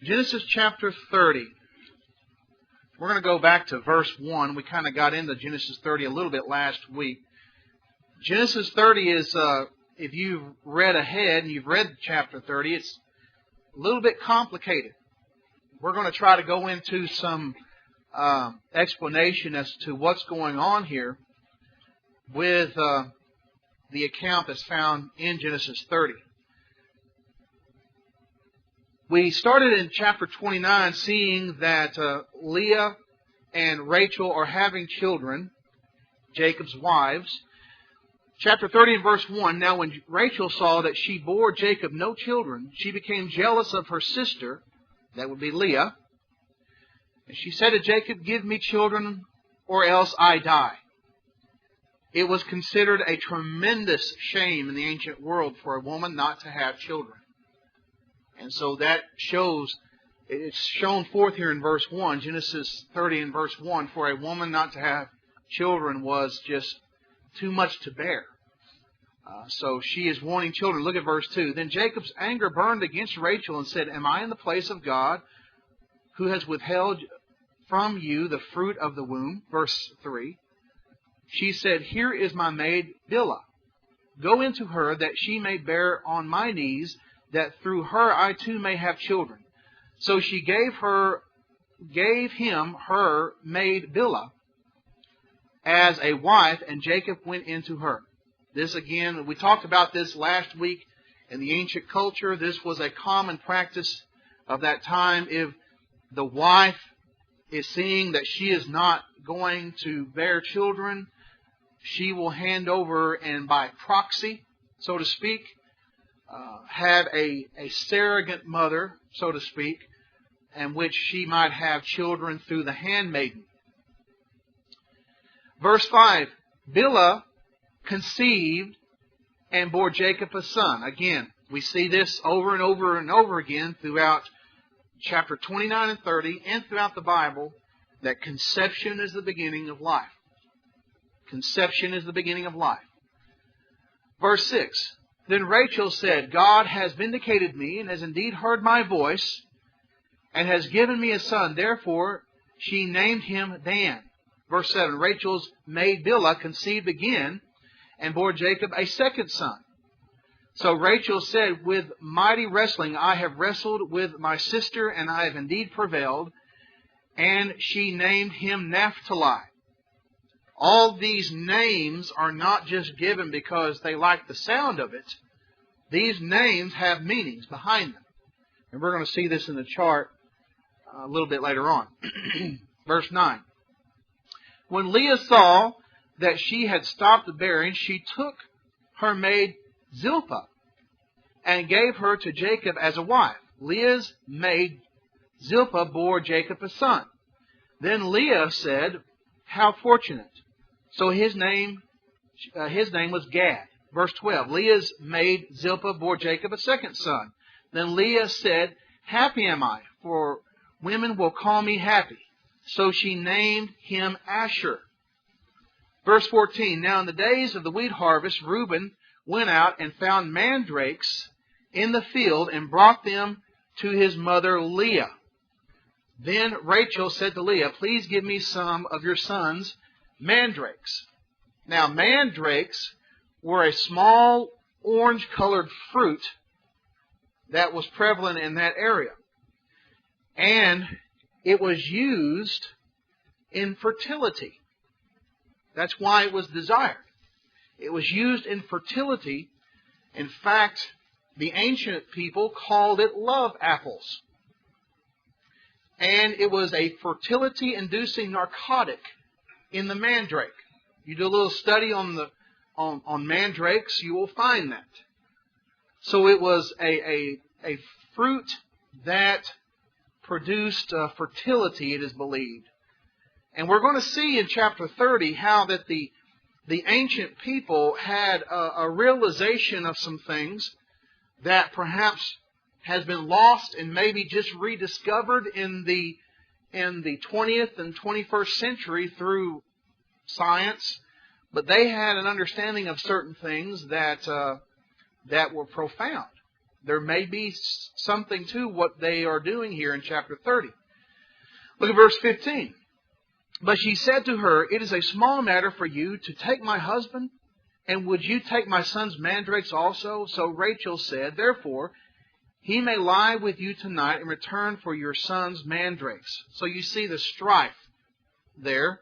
Genesis chapter 30. We're going to go back to verse 1. We kind of got into Genesis 30 a little bit last week. Genesis 30 is, if you've read ahead and you've read chapter 30, it's a little bit complicated. We're going to try to go into some explanation as to what's going on here with the account that's found in Genesis 30. We started in chapter 29 seeing that Leah and Rachel are having children, Jacob's wives. Chapter 30 and verse 1, now when Rachel saw that she bore Jacob no children, she became jealous of her sister, that would be Leah. And she said to Jacob, give me children or else I die. It was considered a tremendous shame in the ancient world for a woman not to have children. And so that shows, it's shown forth here in verse 1, Genesis 30 and verse 1, for a woman not to have children was just too much to bear. So she is wanting children. Look at verse 2. Then Jacob's anger burned against Rachel and said, am I in the place of God who has withheld from you the fruit of the womb? Verse 3. She said, here is my maid Bilhah. Go into her that she may bear on my knees, that through her I too may have children. So she gave him her maid Bilhah as a wife, and Jacob went into her. This again, we talked about this last week in the ancient culture. This was a common practice of that time. If the wife is seeing that she is not going to bear children, she will hand over and by proxy, so to speak, have a surrogate mother, so to speak, in which she might have children through the handmaiden. Verse 5, Bilhah conceived and bore Jacob a son. Again, we see this over and over and over again throughout chapter 29 and 30 and throughout the Bible, that conception is the beginning of life. Conception is the beginning of life. Verse 6, then Rachel said, God has vindicated me and has indeed heard my voice and has given me a son. Therefore, she named him Dan. Verse 7, Rachel's maid Bilhah conceived again and bore Jacob a second son. So Rachel said, with mighty wrestling I have wrestled with my sister, and I have indeed prevailed. And she named him Naphtali. All these names are not just given because they like the sound of it. These names have meanings behind them. And we're going to see this in the chart a little bit later on. Verse 9. When Leah saw that she had stopped bearing, she took her maid Zilpah and gave her to Jacob as a wife. Leah's maid Zilpah bore Jacob a son. Then Leah said, how fortunate. So his name was Gad. Verse 12, Leah's maid Zilpah bore Jacob a second son. Then Leah said, happy am I, for women will call me happy. So she named him Asher. Verse 14, now in the days of the wheat harvest, Reuben went out and found mandrakes in the field and brought them to his mother Leah. Then Rachel said to Leah, please give me some of your son's mandrakes. Now mandrakes were a small orange-colored fruit that was prevalent in that area. And it was used in fertility. That's why it was desired. It was used in fertility. In fact, the ancient people called it love apples. And it was a fertility-inducing narcotic in the mandrake. You do a little study on mandrakes, you will find that. So it was a fruit that produced fertility, it is believed. And we're going to see in chapter 30 how that the ancient people had a realization of some things that perhaps has been lost and maybe just rediscovered in the 20th and 21st century through science. But they had an understanding of certain things that were profound. there may be something to what they are doing here in chapter 30. Look at verse 15. But she said to her, "It is a small matter for you to take my husband, and would you take my son's mandrakes also?" So Rachel said, "Therefore, he may lie with you tonight in return for your son's mandrakes." So you see the strife there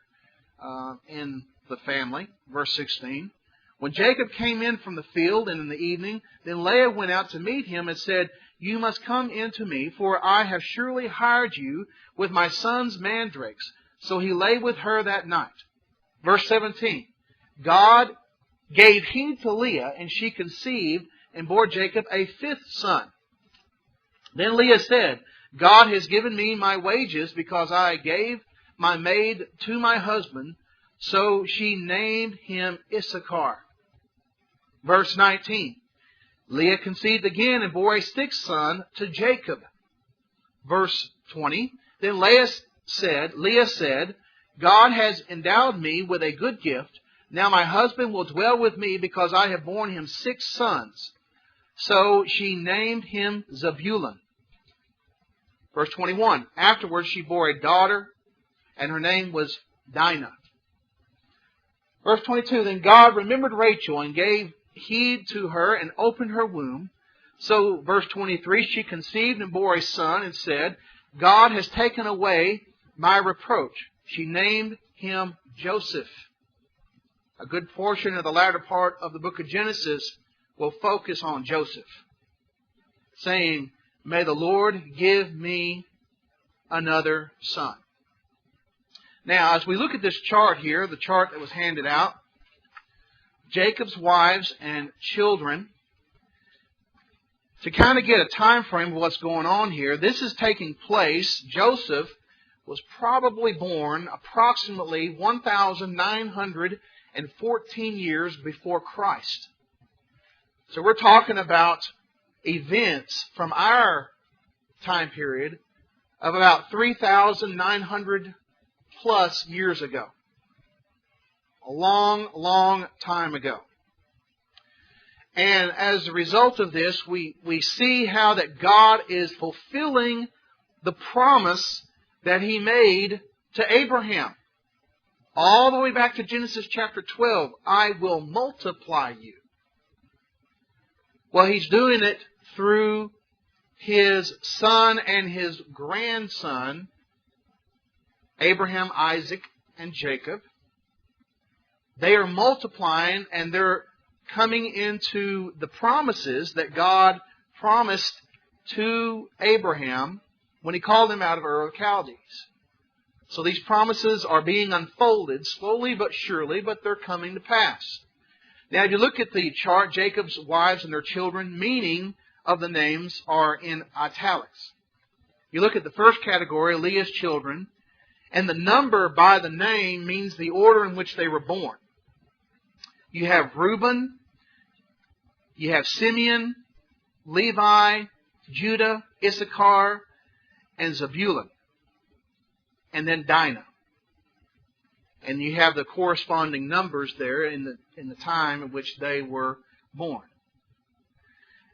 in the family. Verse 16. When Jacob came in from the field and in the evening, then Leah went out to meet him and said, "You must come in to me, for I have surely hired you with my son's mandrakes." So he lay with her that night. Verse 17. God gave heed to Leah, and she conceived and bore Jacob a fifth son. Then Leah said, "God has given me my wages because I gave my maid to my husband." So she named him Issachar. Verse 19. Leah conceived again and bore a sixth son to Jacob. Verse 20. Then Leah said, "God has endowed me with a good gift. Now my husband will dwell with me because I have borne him 6 sons. So she named him Zebulun. Verse 21. Afterwards she bore a daughter, and her name was Dinah. Verse 22. Then God remembered Rachel and gave heed to her and opened her womb. So, verse 23, she conceived and bore a son and said, "God has taken away my reproach." She named him Joseph. A good portion of the latter part of the book of Genesis will focus on Joseph, saying, "May the Lord give me another son." Now, as we look at this chart here, the chart that was handed out, Jacob's wives and children, to kind of get a time frame of what's going on here, this is taking place. Joseph was probably born approximately 1,914 years before Christ. So we're talking about events from our time period of about 3,900 plus years ago. A long, long time ago. And as a result of this, we see how that God is fulfilling the promise that He made to Abraham. All the way back to Genesis chapter 12, "I will multiply you." Well, He's doing it through His son and His grandson, Abraham, Isaac, and Jacob. They are multiplying, and they're coming into the promises that God promised to Abraham when He called him out of Ur of the Chaldees. So these promises are being unfolded slowly but surely, but they're coming to pass. Now, if you look at the chart, Jacob's wives and their children, meaning of the names are in italics. You look at the first category, Leah's children, and the number by the name means the order in which they were born. You have Reuben, you have Simeon, Levi, Judah, Issachar, and Zebulun. And then Dinah. And you have the corresponding numbers there in the time in which they were born.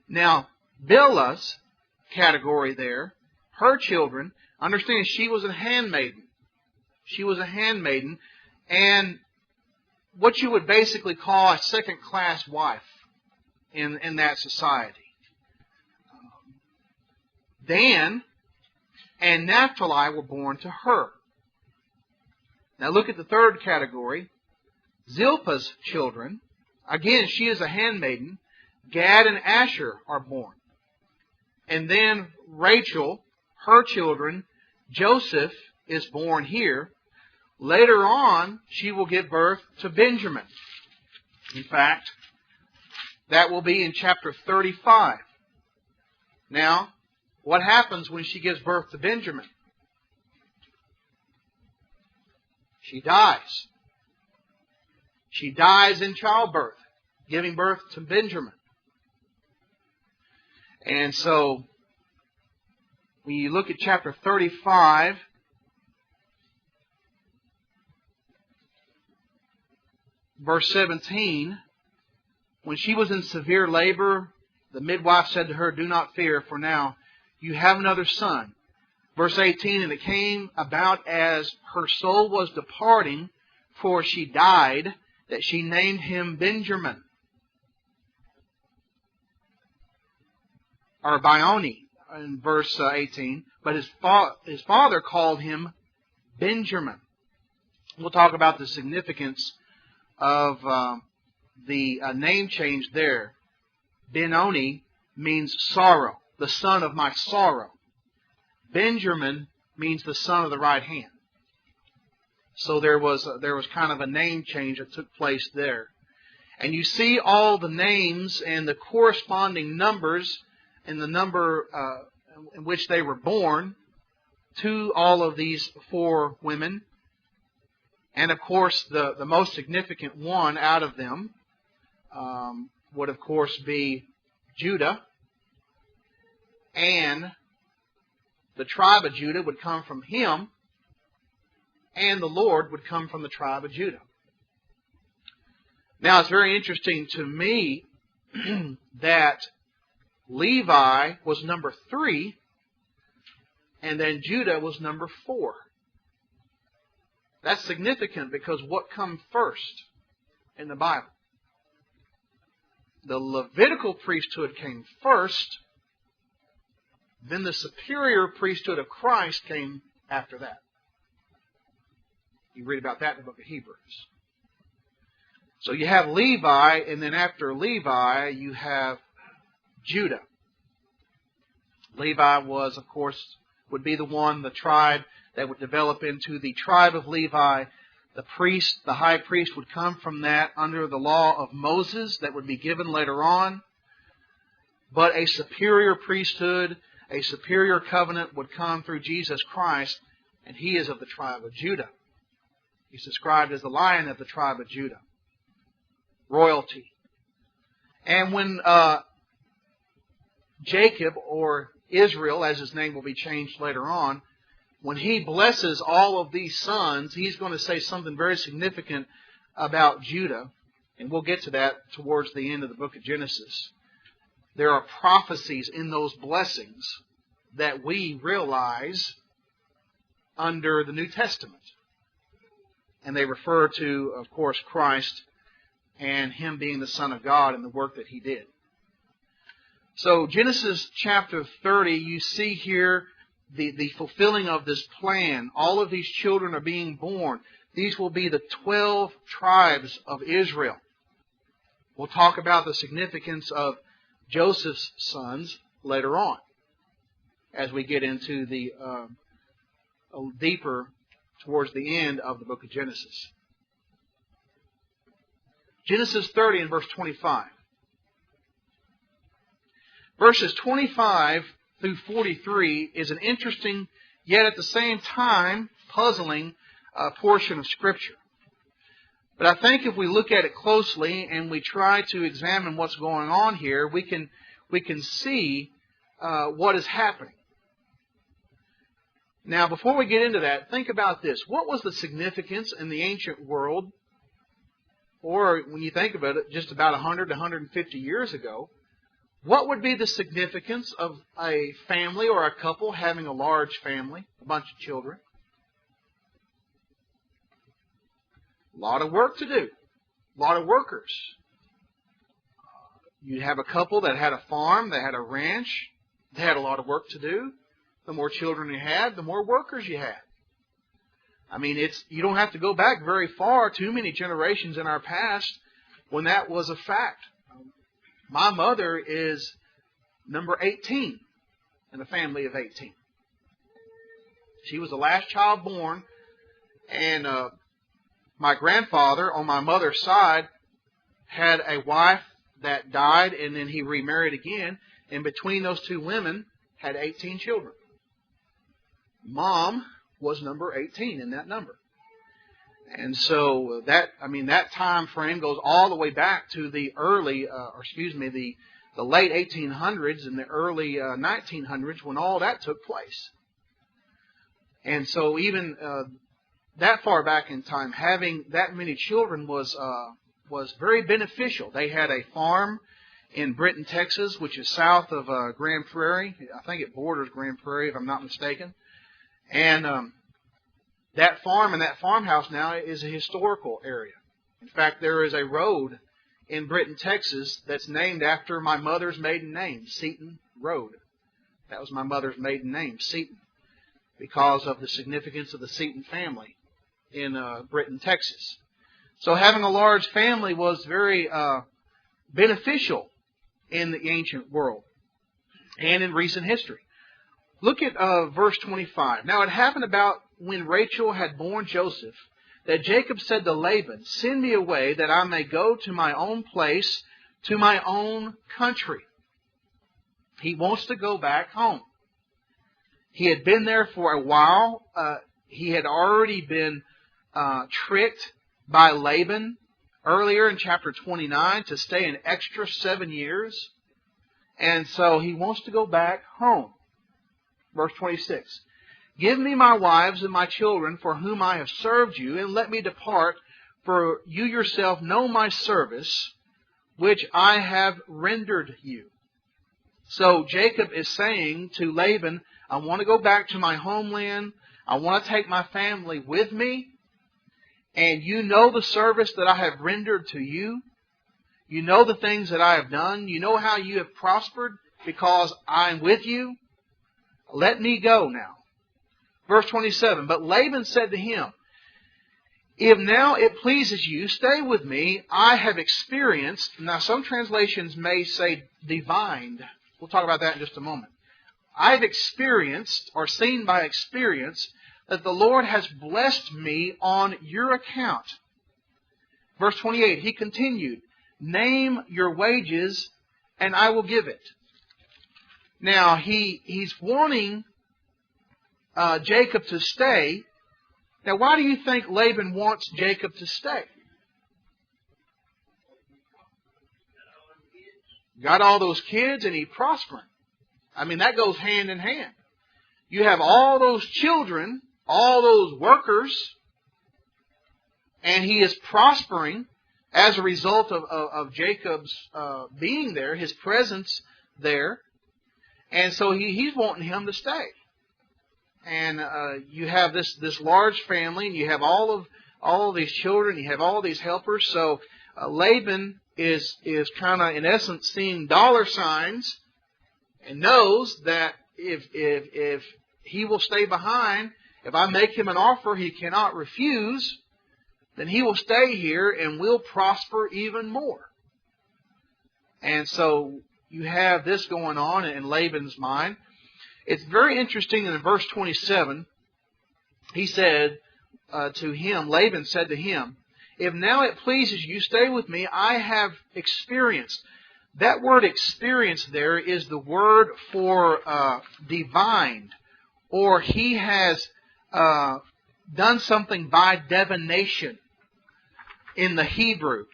Now, Bilhah's category there, her children, understand she was a handmaiden. She was a handmaiden, and what you would basically call a second-class wife in that society. Dan and Naphtali were born to her. Now look at the third category. Zilpah's children. Again, she is a handmaiden. Gad and Asher are born. And then Rachel, her children, Joseph is born here. Later on, she will give birth to Benjamin. In fact, that will be in chapter 35. Now, what happens when she gives birth to Benjamin? She dies. She dies in childbirth, giving birth to Benjamin. And so, when you look at chapter 35, verse 17, when she was in severe labor, the midwife said to her, "Do not fear, for now you have another son." Verse 18, "And it came about as her soul was departing, for she died, that she named him Benjamin." Or Bioni in verse 18. But his father called him Benjamin. We'll talk about the significance of the name change there. Benoni means sorrow, the son of my sorrow. Benjamin means the son of the right hand. So there was kind of a name change that took place there. And you see all the names and the corresponding numbers and the number in which they were born to all of these four women. And of course, the most significant one out of them would of course be Judah. And the tribe of Judah would come from him, and the Lord would come from the tribe of Judah. Now, it's very interesting to me that Levi was number 3, and then Judah was number 4. That's significant because what comes first in the Bible? The Levitical priesthood came first, then the superior priesthood of Christ came after that. You read about that in the book of Hebrews. So you have Levi, and then after Levi, you have Judah. Levi was, of course, would be the tribe that would develop into the tribe of Levi. The priest, the high priest, would come from that under the law of Moses that would be given later on. But a superior priesthood, a superior covenant would come through Jesus Christ, and He is of the tribe of Judah. He's described as the Lion of the tribe of Judah. Royalty. And when Jacob, or Israel, as his name will be changed later on, when he blesses all of these sons, he's going to say something very significant about Judah. And we'll get to that towards the end of the book of Genesis. There are prophecies in those blessings that we realize under the New Testament. And they refer to, of course, Christ and Him being the Son of God and the work that He did. So Genesis chapter 30, you see here the fulfilling of this plan. All of these children are being born. These will be the 12 tribes of Israel. We'll talk about the significance of Joseph's sons later on as we get into the deeper towards the end of the book of Genesis. Genesis 30 and verse 25. Verses 25 through 43 is an interesting, yet at the same time puzzling portion of Scripture. But I think if we look at it closely and we try to examine what's going on here, we can see what is happening. Now, before we get into that, think about this. What was the significance in the ancient world, or when you think about it, just about 100 to 150 years ago, what would be the significance of a family or a couple having a large family, a bunch of children? A lot of work to do. A lot of workers. You'd have a couple that had a farm, they had a ranch, they had a lot of work to do. The more children you had, the more workers you had. I mean, you don't have to go back very far, too many generations in our past, when that was a fact. My mother is number 18 in a family of 18. She was the last child born, and my grandfather on my mother's side had a wife that died, and then he remarried again, and between those two women had 18 children. Mom was number 18 in that number. And so that time frame goes all the way back to the early, the late 1800s and the early 1900s when all that took place. And so even that far back in time, having that many children was very beneficial. They had a farm in Britton, Texas, which is south of Grand Prairie. I think it borders Grand Prairie, if I'm not mistaken. And that farm and that farmhouse now is a historical area. In fact, there is a road in Britton, Texas that's named after my mother's maiden name, Seaton Road. That was my mother's maiden name, Seaton, because of the significance of the Seaton family in Britton, Texas. So having a large family was very beneficial in the ancient world and in recent history. Look at verse 25. Now it happened about when Rachel had borne Joseph that Jacob said to Laban, "Send me away that I may go to my own place, to my own country." He wants to go back home. He had been there for a while. He had already been tricked by Laban earlier in chapter 29 to stay an extra 7 years. And so he wants to go back home. Verse 26. "Give me my wives and my children for whom I have served you, and let me depart, for you yourself know my service, which I have rendered you." So Jacob is saying to Laban, I want to go back to my homeland. I want to take my family with me. And you know the service that I have rendered to you. You know the things that I have done. You know how you have prospered because I'm with you. Let me go now. Verse 27, "But Laban said to him, if now it pleases you, stay with me. I have experienced," now some translations may say divined. We'll talk about that in just a moment. "I've experienced, or seen by experience, that the Lord has blessed me on your account." Verse 28, he continued, "Name your wages, and I will give it." Now, he's wanting Jacob to stay. Now, why do you think Laban wants Jacob to stay? Got all those kids, and he's prospering. I mean, that goes hand in hand. You have all those children, all those workers, and he is prospering as a result of Jacob's being there, his presence there. And so he's wanting him to stay. And you have this large family, and you have all of these children, you have all these helpers. So Laban is kind of, in essence, seeing dollar signs, and knows that if he will stay behind, if I make him an offer he cannot refuse, then he will stay here and will prosper even more. And so you have this going on in Laban's mind. It's very interesting that in verse 27, he said to him, Laban said to him, "If now it pleases you, stay with me. I have experienced." That word experience there is the word for divined, or he has done something by divination in the Hebrew.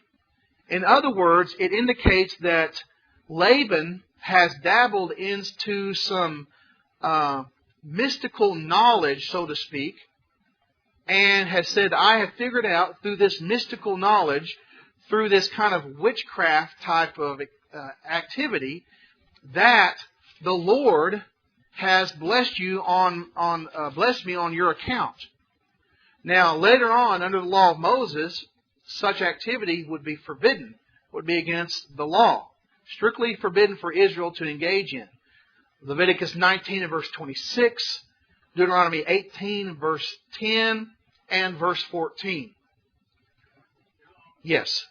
In other words, it indicates that Laban has dabbled into some mystical knowledge, so to speak, and has said, I have figured out through this mystical knowledge, through this kind of witchcraft type of activity, that the Lord has blessed you blessed me on your account. Now, later on, under the law of Moses, such activity would be forbidden, would be against the law, strictly forbidden for Israel to engage in. Leviticus 19 and verse 26, Deuteronomy 18 verse 10, and verse 14. Yes.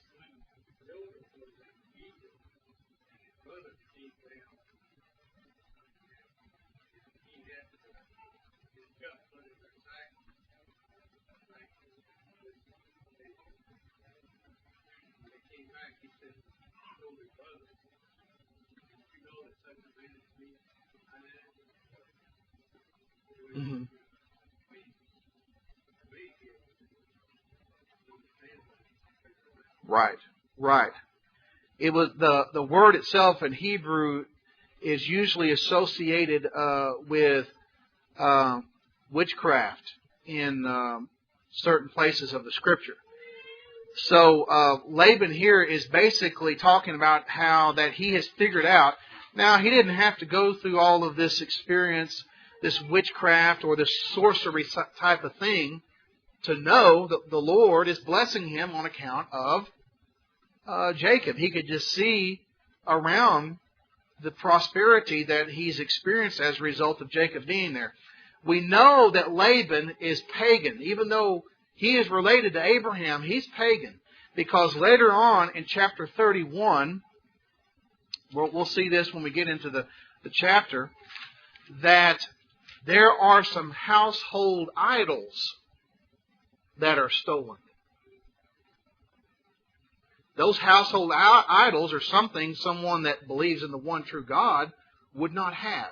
Mm-hmm. Right. It was the word itself in Hebrew is usually associated with witchcraft in certain places of the Scripture. So Laban here is basically talking about how that he has figured out. Now, he didn't have to go through all of this experience, this witchcraft or this sorcery type of thing, to know that the Lord is blessing him on account of Jacob. He could just see around the prosperity that he's experienced as a result of Jacob being there. We know that Laban is pagan. Even though he is related to Abraham, he's pagan. Because later on in chapter 31, we'll see this when we get into the chapter, that there are some household idols that are stolen. Those household idols are something someone that believes in the one true God would not have.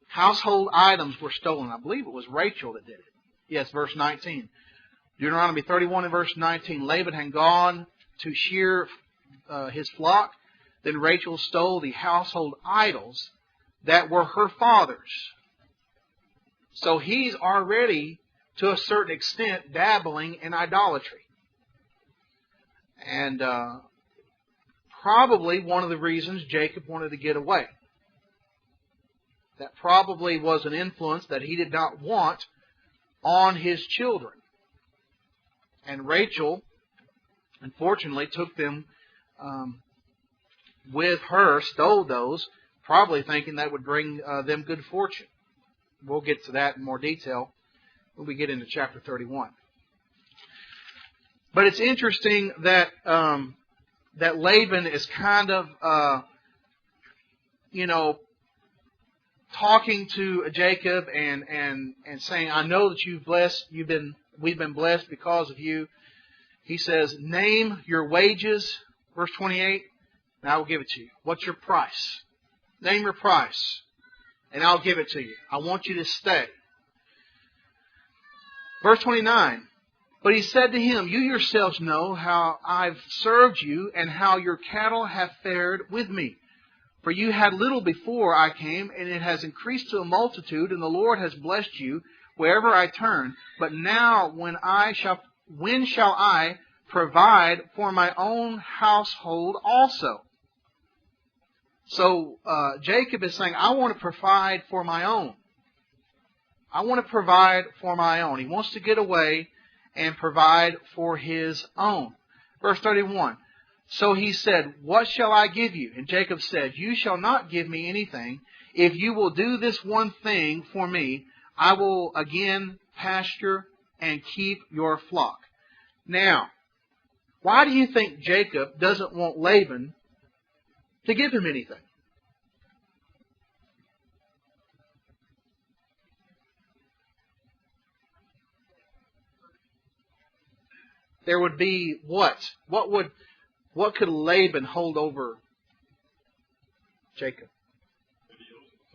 Household items were stolen. I believe it was Rachel that did it. Yes, verse 19. Deuteronomy 31 and verse 19. Laban had gone to shear his flock. Then Rachel stole the household idols that were her father's. So he's already, to a certain extent, dabbling in idolatry. And probably one of the reasons Jacob wanted to get away. That probably was an influence that he did not want on his children. And Rachel, unfortunately, took them with her, stole those, probably thinking that would bring them good fortune. We'll get to that in more detail when we get into chapter 31. But it's interesting that that Laban is kind of, talking to Jacob and saying, "I know that we've been blessed because of you." He says, "Name your wages," verse 28, "and I will give it to you." What's your price? Name your price, and I'll give it to you. I want you to stay. Verse 29. But he said to him, "You yourselves know how I've served you and how your cattle have fared with me. For you had little before I came, and it has increased to a multitude, and the Lord has blessed you wherever I turn. But now when shall I provide for my own household also?" So Jacob is saying, I want to provide for my own. I want to provide for my own. He wants to get away and provide for his own. Verse 31. So he said, "What shall I give you?" And Jacob said, "You shall not give me anything. If you will do this one thing for me, I will again pasture and keep your flock." Now, why do you think Jacob doesn't want Laban to give him anything? There would be what? What could Laban hold over Jacob?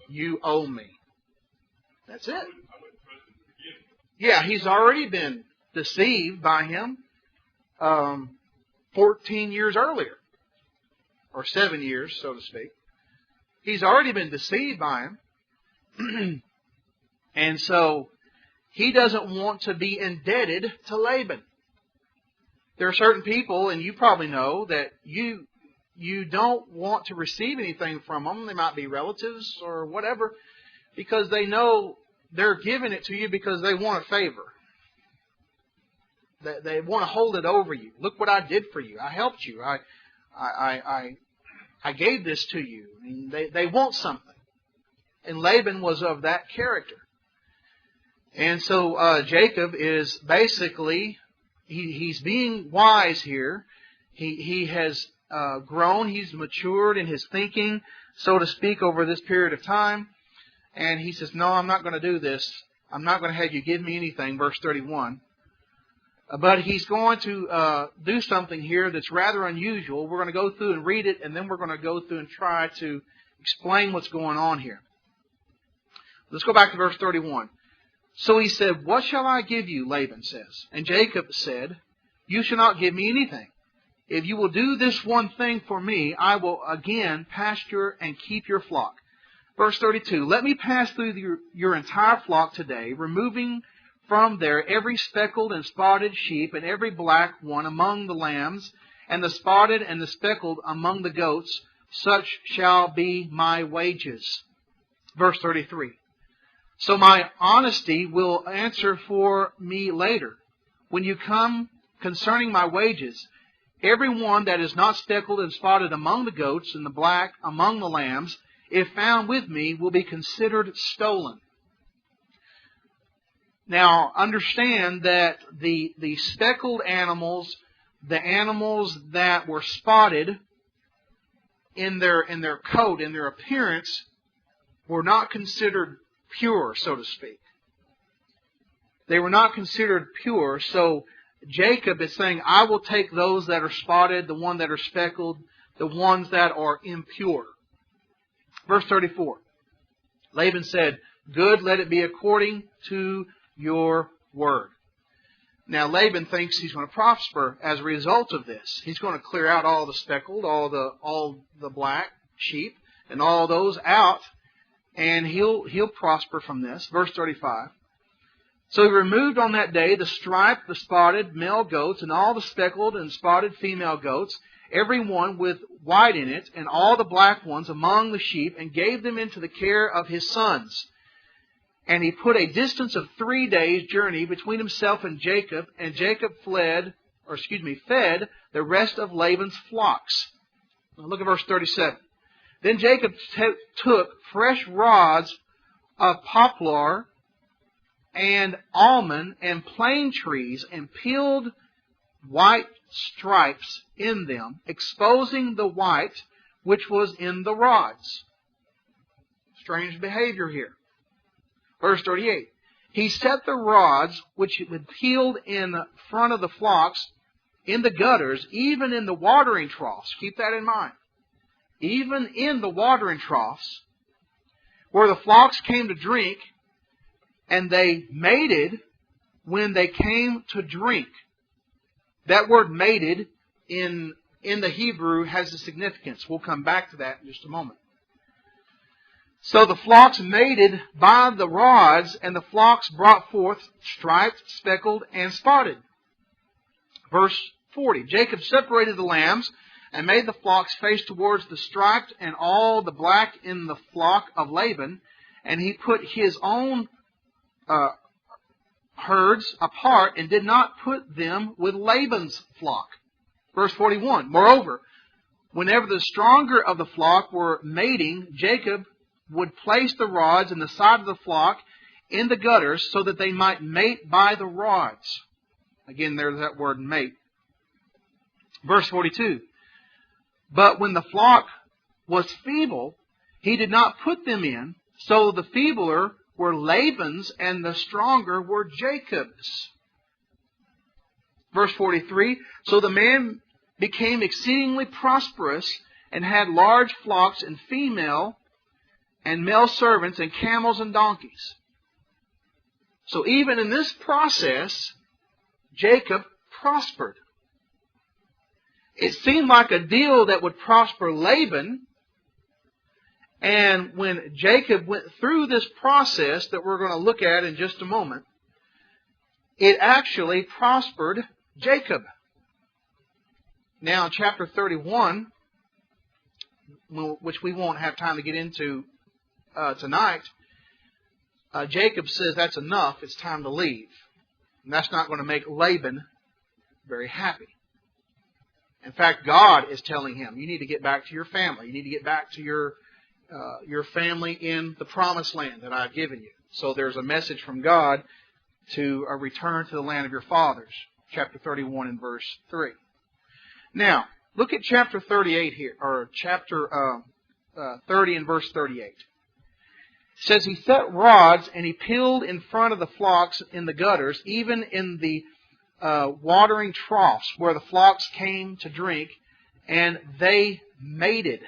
You owe me. That's it. Yeah, he's already been deceived by him 14 years earlier. Or 7 years, so to speak. He's already been deceived by him. And so he doesn't want to be indebted to Laban. There are certain people, and you probably know, that you don't want to receive anything from them. They might be relatives or whatever, because they know they're giving it to you because they want a favor. They want to hold it over you. Look what I did for you. I helped you. I gave this to you. And they want something. And Laban was of that character. And so Jacob is basically, he's being wise here. He has grown. He's matured in his thinking, so to speak, over this period of time. And he says, "No, I'm not going to do this. I'm not going to have you give me anything," verse 31. But he's going to do something here that's rather unusual. We're going to go through and read it, and then we're going to go through and try to explain what's going on here. Let's go back to verse 31. So he said, "What shall I give you?" Laban says. And Jacob said, "You shall not give me anything. If you will do this one thing for me, I will again pasture and keep your flock." Verse 32, "Let me pass through your entire flock today, removing from there every speckled and spotted sheep, and every black one among the lambs, and the spotted and the speckled among the goats. Such shall be my wages. Verse 33. So my honesty will answer for me later, when you come concerning my wages. Every one that is not speckled and spotted among the goats, and the black among the lambs, if found with me, will be considered stolen. Now, understand that the speckled animals, the animals that were spotted in their coat, in their appearance, were not considered pure, so to speak. They were not considered pure, so Jacob is saying, I will take those that are spotted, the ones that are speckled, the ones that are impure. Verse 34. Laban said, Good, let it be according to your word. Now Laban thinks he's going to prosper as a result of this. He's going to clear out all the speckled, all the black sheep, and all those out, and he'll prosper from this. Verse 35. So he removed on that day the striped, the spotted male goats, and all the speckled and spotted female goats, every one with white in it, and all the black ones among the sheep, and gave them into the care of his sons. And he put a distance of 3 days' journey between himself and Jacob fed the rest of Laban's flocks. Now look at verse 37. Then Jacob took fresh rods of poplar and almond and plane trees, and peeled white stripes in them, exposing the white which was in the rods. Strange behavior here. Verse 38. He set the rods which had peeled in front of the flocks in the gutters, even in the watering troughs. Keep that in mind. Even in the watering troughs, where the flocks came to drink, and they mated when they came to drink. That word mated in the Hebrew has a significance. We'll come back to that in just a moment. So the flocks mated by the rods, and the flocks brought forth striped, speckled, and spotted. Verse 40. Jacob separated the lambs and made the flocks face towards the striped and all the black in the flock of Laban, and he put his own herds apart and did not put them with Laban's flock. Verse 41. Moreover, whenever the stronger of the flock were mating, Jacob would place the rods in the side of the flock in the gutters, so that they might mate by the rods. Again, there's that word mate. Verse 42. But when the flock was feeble, he did not put them in, so the feebler were Laban's, and the stronger were Jacob's. Verse 43, so the man became exceedingly prosperous, and had large flocks, and female and male servants, and camels and donkeys. So even in this process, Jacob prospered. It seemed like a deal that would prosper Laban. And when Jacob went through this process that we're going to look at in just a moment, it actually prospered Jacob. Now, in chapter 31, which we won't have time to get into tonight, Jacob says that's enough, it's time to leave. And that's not going to make Laban very happy. In fact, God is telling him, you need to get back to your family. You need to get back to your family in the promised land that I've given you. So there's a message from God to return to the land of your fathers. Chapter 31 and verse 3. Now, look at chapter 38 here, or chapter 30 and verse 38. It says, he set rods and he peeled in front of the flocks in the gutters, even in the watering troughs where the flocks came to drink, and they mated.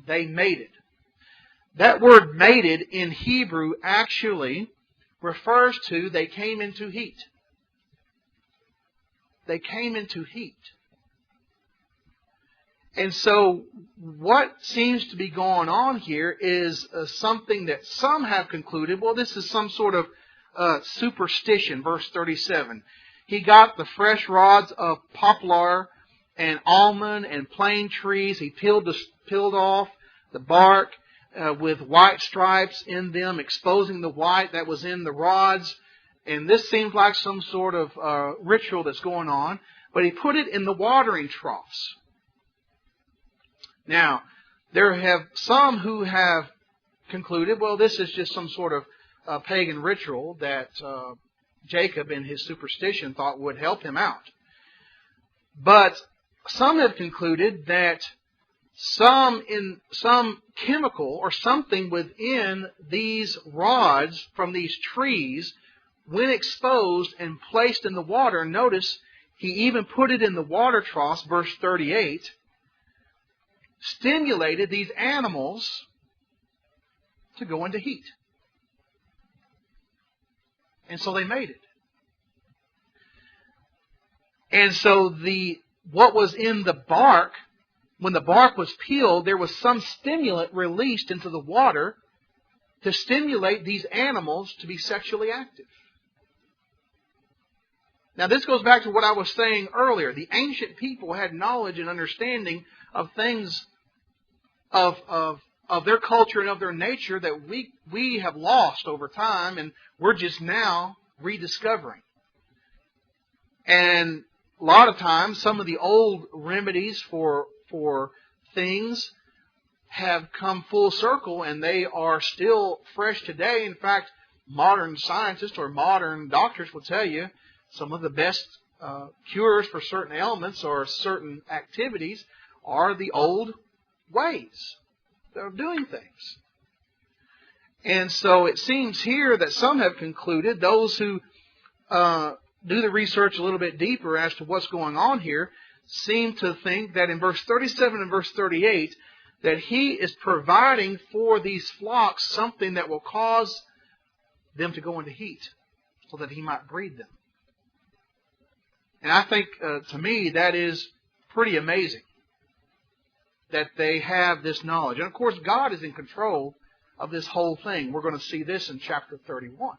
They mated. That word mated in Hebrew actually refers to they came into heat. They came into heat. And so what seems to be going on here is something that some have concluded, well, this is some sort of superstition, verse 37. He got the fresh rods of poplar and almond and plane trees. He peeled off the bark with white stripes in them, exposing the white that was in the rods. And this seems like some sort of ritual that's going on. But he put it in the watering troughs. Now, there have some who have concluded, well, this is just some sort of pagan ritual that Jacob in his superstition thought would help him out. But some have concluded that some chemical or something within these rods from these trees, when exposed and placed in the water, notice he even put it in the water troughs, verse 38, stimulated these animals to go into heat. And so they made it. And so what was in the bark, when the bark was peeled, there was some stimulant released into the water to stimulate these animals to be sexually active. Now this goes back to what I was saying earlier. The ancient people had knowledge and understanding of things of their culture and of their nature that we have lost over time, and we're just now rediscovering. And a lot of times, some of the old remedies for things have come full circle, and they are still fresh today. In fact, modern scientists or modern doctors will tell you some of the best cures for certain ailments or certain activities are the old ways of doing things. And so it seems here that some have concluded, those who do the research a little bit deeper as to what's going on here, seem to think that in verse 37 and verse 38, that he is providing for these flocks something that will cause them to go into heat so that he might breed them. And I think, to me, that is pretty amazing that they have this knowledge. And of course, God is in control of this whole thing. We're going to see this in chapter 31.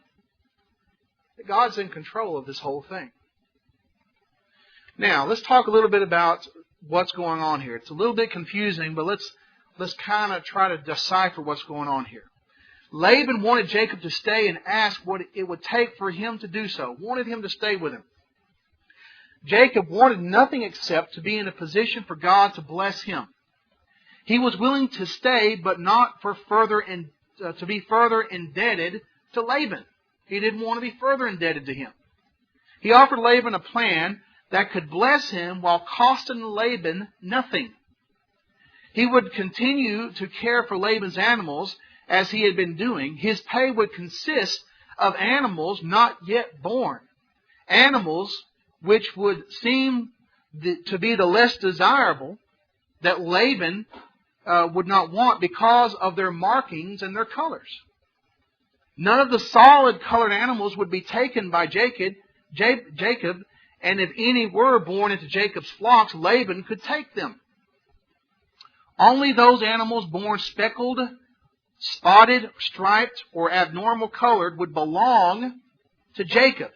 That God's in control of this whole thing. Now, let's talk a little bit about what's going on here. It's a little bit confusing, but let's kind of try to decipher what's going on here. Laban wanted Jacob to stay and asked what it would take for him to do so. Wanted him to stay with him. Jacob wanted nothing except to be in a position for God to bless him. He was willing to stay, but not for to be further indebted to Laban. He didn't want to be further indebted to him. He offered Laban a plan that could bless him while costing Laban nothing. He would continue to care for Laban's animals as he had been doing. His pay would consist of animals not yet born, animals which would seem to be the less desirable, that Laban would not want because of their markings and their colors. None of the solid colored animals would be taken by Jacob, and if any were born into Jacob's flocks, Laban could take them. Only those animals born speckled, spotted, striped, or abnormal colored would belong to Jacob.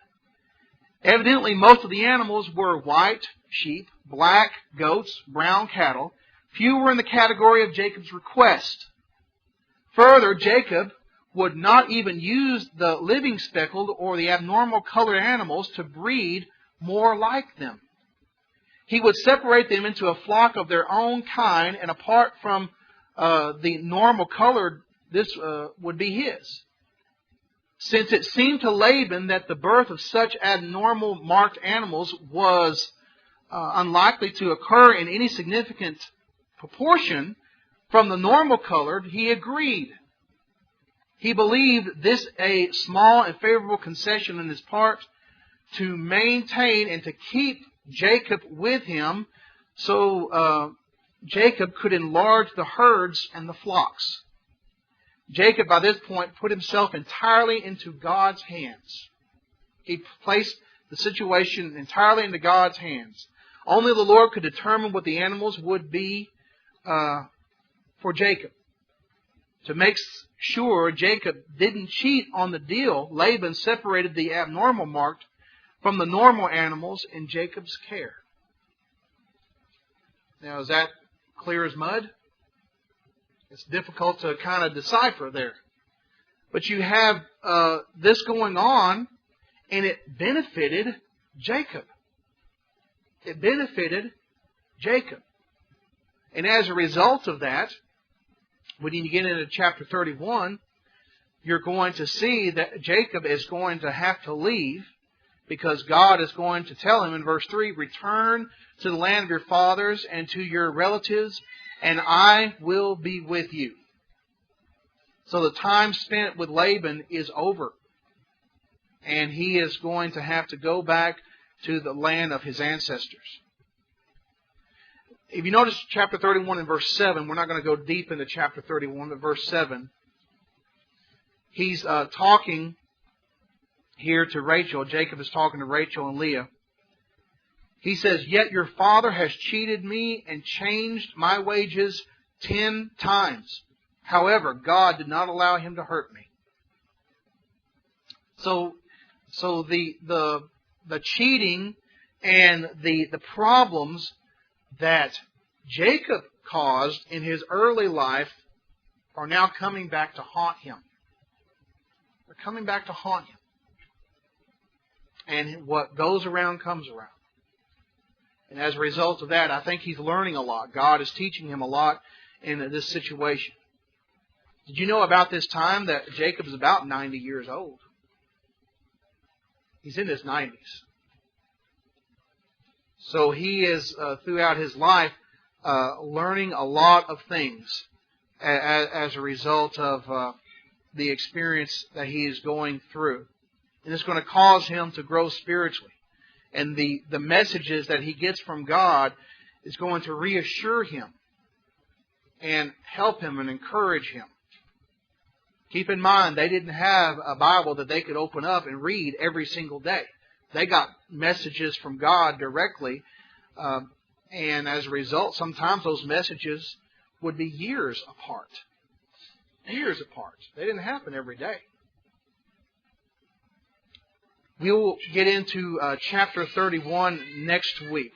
Evidently, most of the animals were white sheep, black goats, brown cattle. Few were in the category of Jacob's request. Further, Jacob would not even use the living speckled or the abnormal colored animals to breed more like them. He would separate them into a flock of their own kind, and apart from the normal colored, this would be his. Since it seemed to Laban that the birth of such abnormal marked animals was unlikely to occur in any significant proportion from the normal colored, he agreed. He believed this a small and favorable concession on his part to maintain and to keep Jacob with him, so Jacob could enlarge the herds and the flocks. Jacob, by this point, put himself entirely into God's hands. He placed the situation entirely into God's hands. Only the Lord could determine what the animals would be for Jacob. to make sure Jacob didn't cheat on the deal, Laban separated the abnormal marked from the normal animals in Jacob's care. Now, is that clear as mud? It's difficult to kind of decipher there. But you have this going on, and it benefited Jacob. It benefited Jacob. And as a result of that, when you get into chapter 31, you're going to see that Jacob is going to have to leave because God is going to tell him in verse 3, return to the land of your fathers and to your relatives, and I will be with you. So the time spent with Laban is over. And he is going to have to go back to the land of his ancestors. If you notice chapter 31 and verse 7, we're not going to go deep into chapter 31, but verse 7, he's talking here to Rachel. Jacob is talking to Rachel and Leah. He says, yet your father has cheated me and changed my wages 10 times. However, God did not allow him to hurt me. So the cheating and the problems that Jacob caused in his early life are now coming back to haunt him. They're coming back to haunt him. And what goes around comes around. And as a result of that, I think he's learning a lot. God is teaching him a lot in this situation. Did you know about this time that Jacob is about 90 years old? He's in his 90s. So he is, throughout his life, learning a lot of things as a result of the experience that he is going through. And it's going to cause him to grow spiritually. And the messages that he gets from God is going to reassure him and help him and encourage him. Keep in mind, they didn't have a Bible that they could open up and read every single day. They got messages from God directly, and as a result, sometimes those messages would be years apart. Years apart. They didn't happen every day. We will get into chapter 31 next week.